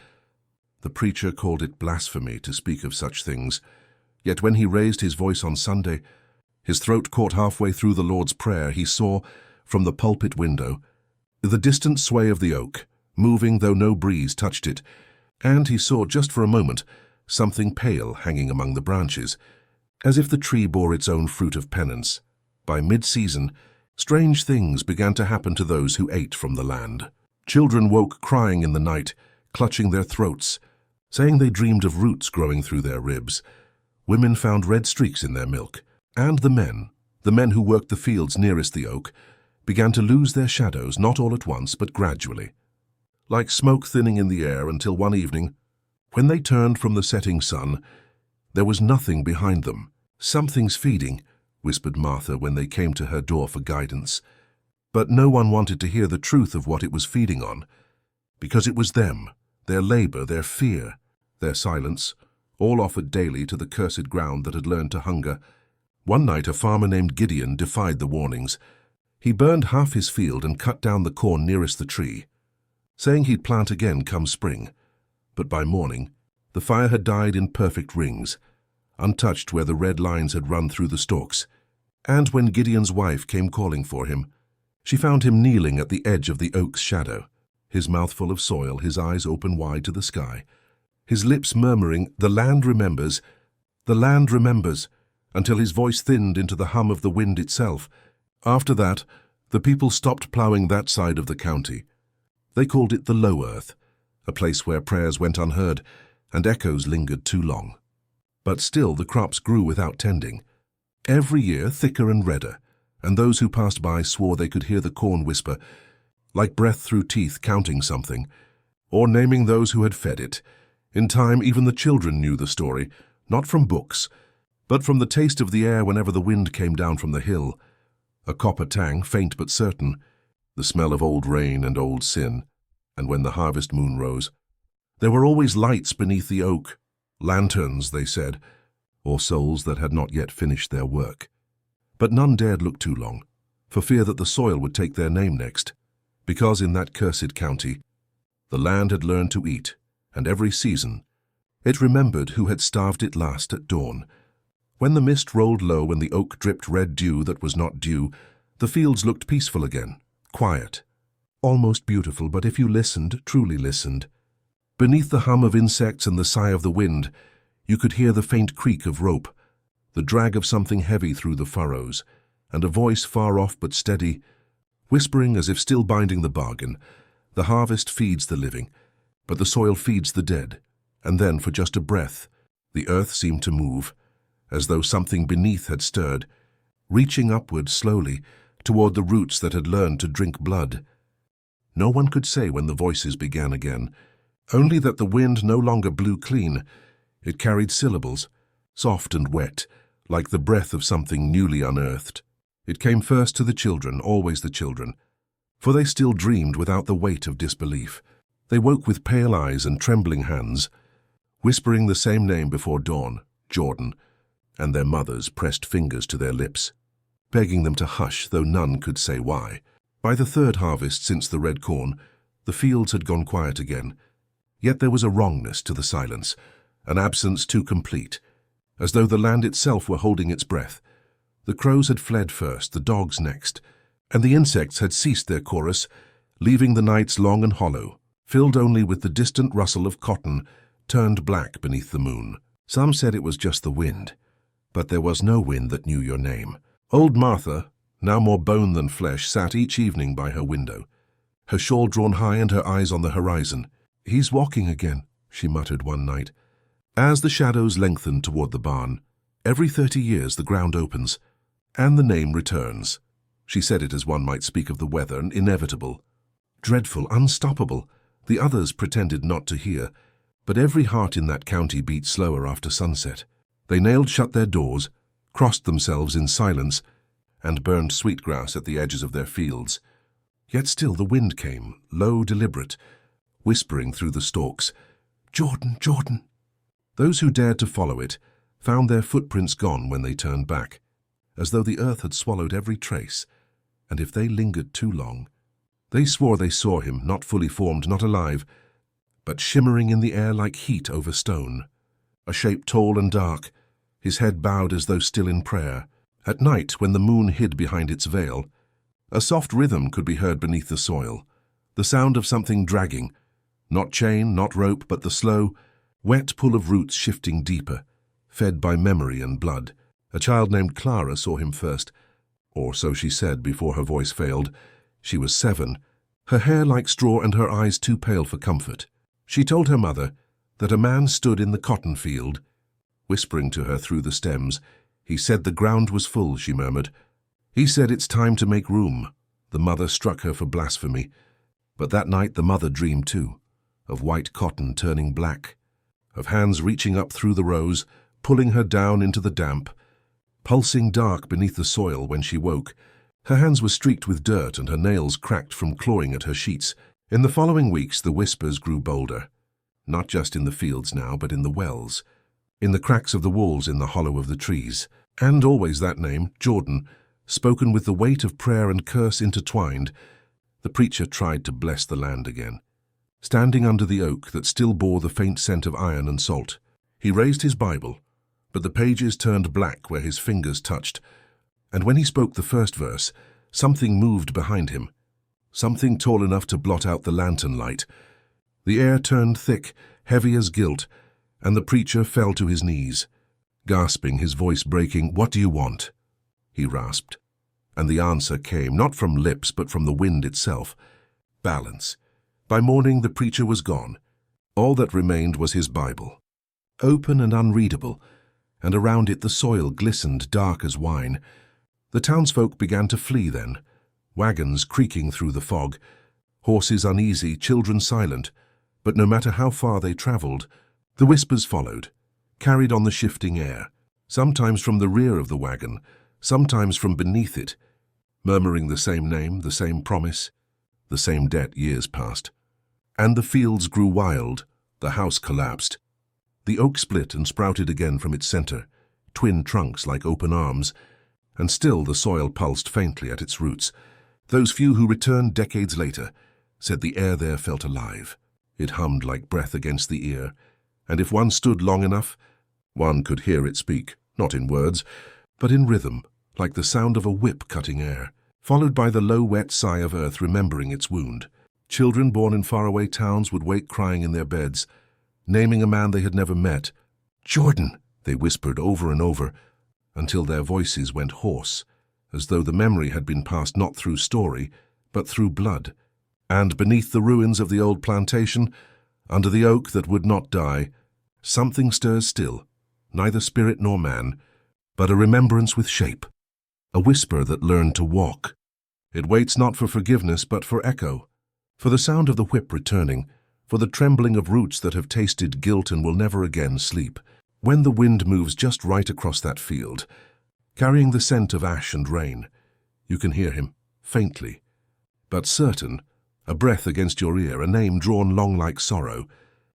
The preacher called it blasphemy to speak of such things, yet when he raised his voice on Sunday, his throat caught halfway through the Lord's Prayer, he saw, from the pulpit window, the distant sway of the oak, moving though no breeze touched it, and he saw just for a moment something pale hanging among the branches, as if the tree bore its own fruit of penance. By mid-season, strange things began to happen to those who ate from the land. Children woke crying in the night, clutching their throats, saying they dreamed of roots growing through their ribs. Women found red streaks in their milk, and the men who worked the fields nearest the oak, began to lose their shadows, not all at once, but gradually, like smoke thinning in the air, until one evening, when they turned from the setting sun, there was nothing behind them. "Something's feeding," whispered Martha when they came to her door for guidance. But no one wanted to hear the truth of what it was feeding on, because it was them, their labor, their fear, their silence, all offered daily to the cursed ground that had learned to hunger. One night a farmer named Gideon defied the warnings. He burned half his field and cut down the corn nearest the tree, saying he'd plant again come spring. But by morning, the fire had died in perfect rings, untouched where the red lines had run through the stalks. And when Gideon's wife came calling for him, she found him kneeling at the edge of the oak's shadow, his mouth full of soil, his eyes open wide to the sky, his lips murmuring, "The land remembers, the land remembers," until his voice thinned into the hum of the wind itself. After that, the people stopped ploughing that side of the county. They called it the Low Earth, a place where prayers went unheard and echoes lingered too long. But still the crops grew without tending, every year thicker and redder, and those who passed by swore they could hear the corn whisper, like breath through teeth, counting something, or naming those who had fed it. In time, even the children knew the story, not from books, but from the taste of the air whenever the wind came down from the hill. A copper tang, faint but certain, the smell of old rain and old sin. And when the harvest moon rose, there were always lights beneath the oak, lanterns, they said, or souls that had not yet finished their work. But none dared look too long, for fear that the soil would take their name next, because in that cursed county, the land had learned to eat, and every season, it remembered who had starved it last at dawn. When the mist rolled low and the oak dripped red dew that was not dew, the fields looked peaceful again, quiet, almost beautiful, but if you listened, truly listened, beneath the hum of insects and the sigh of the wind, you could hear the faint creak of rope, the drag of something heavy through the furrows, and a voice far off but steady, whispering as if still binding the bargain. The harvest feeds the living, but the soil feeds the dead. And then, for just a breath, the earth seemed to move, as though something beneath had stirred, reaching upward slowly toward the roots that had learned to drink blood. No one could say when the voices began again, only that the wind no longer blew clean. It carried syllables, soft and wet, like the breath of something newly unearthed. It came first to the children, always the children, for they still dreamed without the weight of disbelief. They woke with pale eyes and trembling hands, whispering the same name before dawn, Jordan, and their mothers pressed fingers to their lips, begging them to hush, though none could say why. By the third harvest since the red corn, the fields had gone quiet again, yet there was a wrongness to the silence, an absence too complete, as though the land itself were holding its breath. The crows had fled first, the dogs next, and the insects had ceased their chorus, leaving the nights long and hollow, filled only with the distant rustle of cotton turned black beneath the moon. Some said it was just the wind, but there was no wind that knew your name. Old Martha, now more bone than flesh, sat each evening by her window, her shawl drawn high and her eyes on the horizon. "He's walking again," she muttered one night. As the shadows lengthened toward the barn, every 30 years the ground opens, and the name returns. She said it as one might speak of the weather, inevitable, Dreadful, unstoppable. The others pretended not to hear, but every heart in that county beat slower after sunset. They nailed shut their doors, crossed themselves in silence, and burned sweetgrass at the edges of their fields. Yet still the wind came, low, deliberate, whispering through the stalks, "Jordan, Jordan." Those who dared to follow it found their footprints gone when they turned back, as though the earth had swallowed every trace, and if they lingered too long, they swore they saw him, not fully formed, not alive, but shimmering in the air like heat over stone. A shape tall and dark, his head bowed as though still in prayer. At night, when the moon hid behind its veil, a soft rhythm could be heard beneath the soil, the sound of something dragging, not chain, not rope, but the slow, wet pull of roots shifting deeper, fed by memory and blood. A child named Clara saw him first, or so she said before her voice failed. She was 7, her hair like straw and her eyes too pale for comfort. She told her mother that a man stood in the cotton field, whispering to her through the stems. He said the ground was full, she murmured. He said it's time to make room. The mother struck her for blasphemy. But that night the mother dreamed too, of white cotton turning black, of hands reaching up through the rows, pulling her down into the damp, pulsing dark beneath the soil when she woke. Her hands were streaked with dirt and her nails cracked from clawing at her sheets. In the following weeks the whispers grew bolder, not just in the fields now, but in the wells, in the cracks of the walls, in the hollow of the trees. And always that name, Jordan, spoken with the weight of prayer and curse intertwined. The preacher tried to bless the land again. Standing under the oak that still bore the faint scent of iron and salt, he raised his Bible, but the pages turned black where his fingers touched, and when he spoke the first verse, something moved behind him, something tall enough to blot out the lantern light. The air turned thick, heavy as guilt, and the preacher fell to his knees, gasping, his voice breaking. "What do you want?" he rasped, and the answer came, not from lips but from the wind itself. Balance. By morning the preacher was gone. All that remained was his Bible, open and unreadable, and around it the soil glistened dark as wine. The townsfolk began to flee then, wagons creaking through the fog, horses uneasy, children silent. But no matter how far they travelled, the whispers followed, carried on the shifting air, sometimes from the rear of the wagon, sometimes from beneath it, murmuring the same name, the same promise, the same debt years past. And the fields grew wild, the house collapsed. The oak split and sprouted again from its centre, twin trunks like open arms, and still the soil pulsed faintly at its roots. Those few who returned decades later said the air there felt alive. It hummed like breath against the ear, and if one stood long enough, one could hear it speak, not in words, but in rhythm, like the sound of a whip cutting air, followed by the low, wet sigh of earth remembering its wound. Children born in faraway towns would wake crying in their beds, naming a man they had never met. "Jordan," they whispered over and over, until their voices went hoarse, as though the memory had been passed not through story, but through blood. And beneath the ruins of the old plantation, under the oak that would not die, something stirs still, neither spirit nor man, but a remembrance with shape, a whisper that learned to walk. It waits not for forgiveness, but for echo, for the sound of the whip returning, for the trembling of roots that have tasted guilt and will never again sleep. When the wind moves just right across that field, carrying the scent of ash and rain, you can hear him, faintly, but certain, a breath against your ear, a name drawn long like sorrow.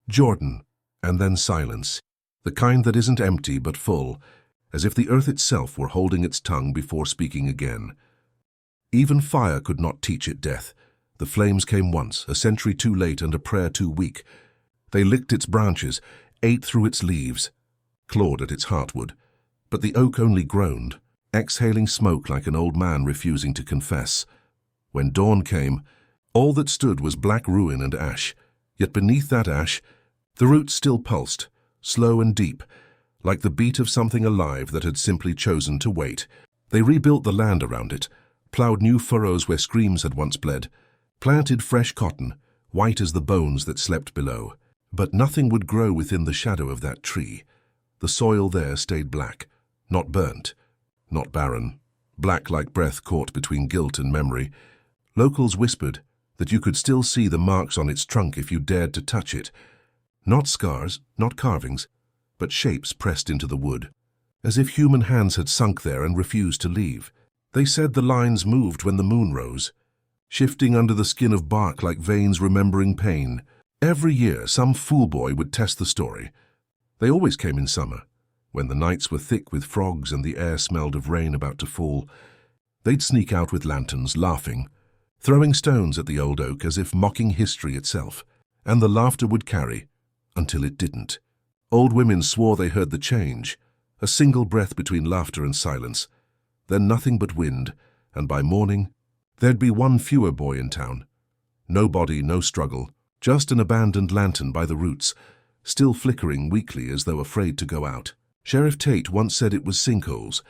Jordan, and then silence, the kind that isn't empty but full, as if the earth itself were holding its tongue before speaking again. Even fire could not teach it death. The flames came once, a century too late and a prayer too weak. They licked its branches, ate through its leaves, clawed at its heartwood. But the oak only groaned, exhaling smoke like an old man refusing to confess. When dawn came, all that stood was black ruin and ash, yet beneath that ash, the roots still pulsed, slow and deep, like the beat of something alive that had simply chosen to wait. They rebuilt the land around it, ploughed new furrows where streams had once bled, planted fresh cotton, white as the bones that slept below. But nothing would grow within the shadow of that tree. The soil there stayed black, not burnt, not barren, black like breath caught between guilt and memory. Locals whispered, that you could still see the marks on its trunk if you dared to touch it. Not scars, not carvings, but shapes pressed into the wood, as if human hands had sunk there and refused to leave. They said the lines moved when the moon rose, shifting under the skin of bark like veins remembering pain. Every year some foolboy would test the story. They always came in summer, when the nights were thick with frogs and the air smelled of rain about to fall. They'd sneak out with lanterns, laughing, throwing stones at the old oak as if mocking history itself, and the laughter would carry, until it didn't. Old women swore they heard the change, a single breath between laughter and silence, then nothing but wind, and by morning, there'd be one fewer boy in town. No body, no struggle, just an abandoned lantern by the roots, still flickering weakly as though afraid to go out. Sheriff Tate once said it was sinkholes,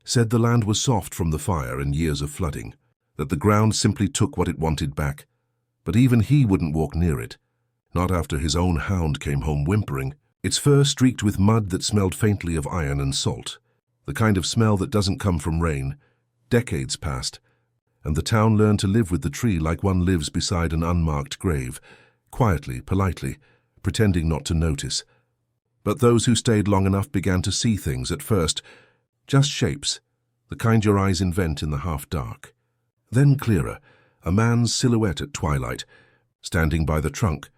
said the land was soft from the fire and years of flooding, that the ground simply took what it wanted back. But even he wouldn't walk near it, not after his own hound came home whimpering, its fur streaked with mud that smelled faintly of iron and salt, the kind of smell that doesn't come from rain. Decades passed, and the town learned to live with the tree like one lives beside an unmarked grave, quietly, politely, pretending not to notice. But those who stayed long enough began to see things at first, just shapes, the kind your eyes invent in the half-dark. Then clearer, a man's silhouette at twilight, standing by the trunk,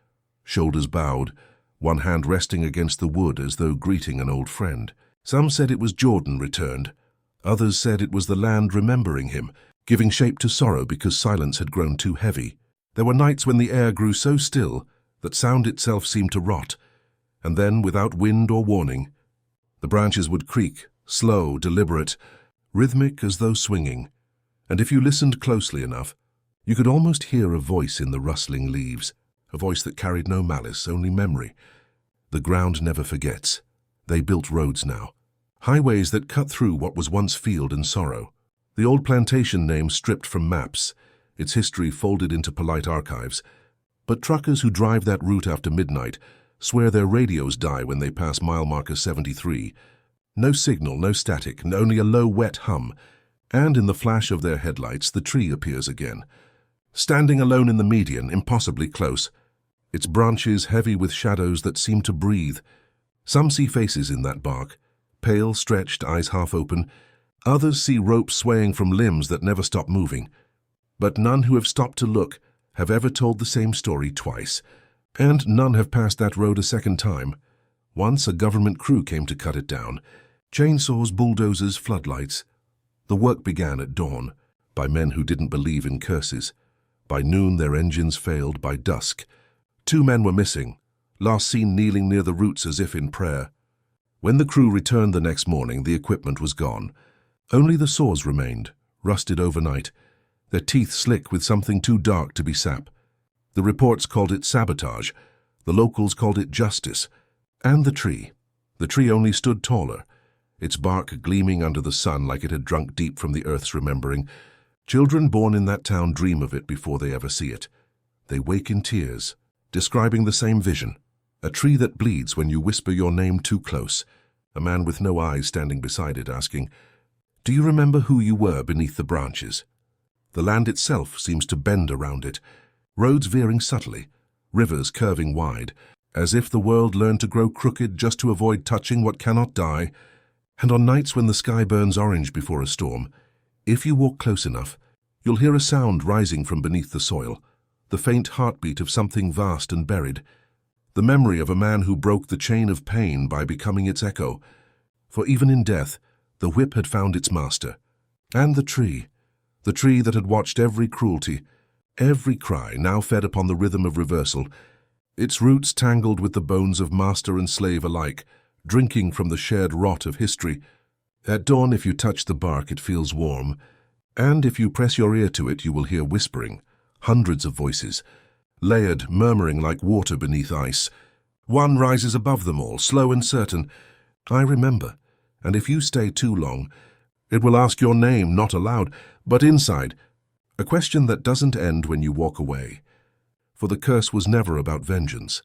shoulders bowed, one hand resting against the wood as though greeting an old friend. Some said it was Jordan returned. Others said it was the land remembering him, giving shape to sorrow because silence had grown too heavy. There were nights when the air grew so still that sound itself seemed to rot, and then, without wind or warning, the branches would creak, slow, deliberate, rhythmic as though swinging, and if you listened closely enough, you could almost hear a voice in the rustling leaves, a voice that carried no malice, only memory. The ground never forgets. They built roads now, highways that cut through what was once field and sorrow. The old plantation name stripped from maps, its history folded into polite archives. But truckers who drive that route after midnight swear their radios die when they pass mile marker 73. No signal, no static, only a low, wet hum. And in the flash of their headlights, the tree appears again. Standing alone in the median, impossibly close, its branches heavy with shadows that seem to breathe. Some see faces in that bark, pale, stretched, eyes half open. Others see ropes swaying from limbs that never stop moving. But none who have stopped to look have ever told the same story twice. And none have passed that road a second time. Once a government crew came to cut it down. Chainsaws, bulldozers, floodlights. The work began at dawn, by men who didn't believe in curses. By noon their engines failed. By dusk 2 men were missing, last seen kneeling near the roots as if in prayer. When the crew returned the next morning, the equipment was gone. Only the saws remained, rusted overnight, their teeth slick with something too dark to be sap. The reports called it sabotage, the locals called it justice. And the tree only stood taller, its bark gleaming under the sun like it had drunk deep from the earth's remembering. Children born in that town dream of it before they ever see it. They wake in tears, describing the same vision. A tree that bleeds when you whisper your name too close. A man with no eyes standing beside it asking, "Do you remember who you were beneath the branches?" The land itself seems to bend around it, roads veering subtly, rivers curving wide, as if the world learned to grow crooked just to avoid touching what cannot die. And on nights when the sky burns orange before a storm, if you walk close enough, you'll hear a sound rising from beneath the soil, the faint heartbeat of something vast and buried, the memory of a man who broke the chain of pain by becoming its echo. For even in death, the whip had found its master. And the tree that had watched every cruelty, every cry, now fed upon the rhythm of reversal, its roots tangled with the bones of master and slave alike, drinking from the shared rot of history. At dawn, if you touch the bark, it feels warm, and if you press your ear to it, you will hear whispering, hundreds of voices, layered, murmuring like water beneath ice. One rises above them all, slow and certain. I remember, and if you stay too long, it will ask your name, not aloud, but inside, a question that doesn't end when you walk away. For the curse was never about vengeance.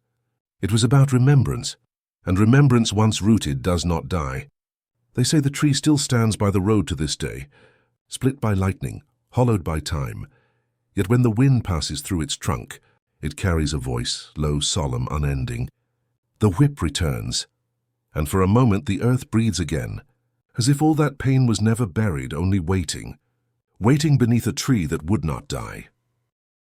It was about remembrance, and remembrance once rooted does not die. They say the tree still stands by the road to this day, split by lightning, hollowed by time. Yet when the wind passes through its trunk, it carries a voice, low, solemn, unending. The whip returns, and for a moment the earth breathes again, as if all that pain was never buried, only waiting beneath a tree that would not die.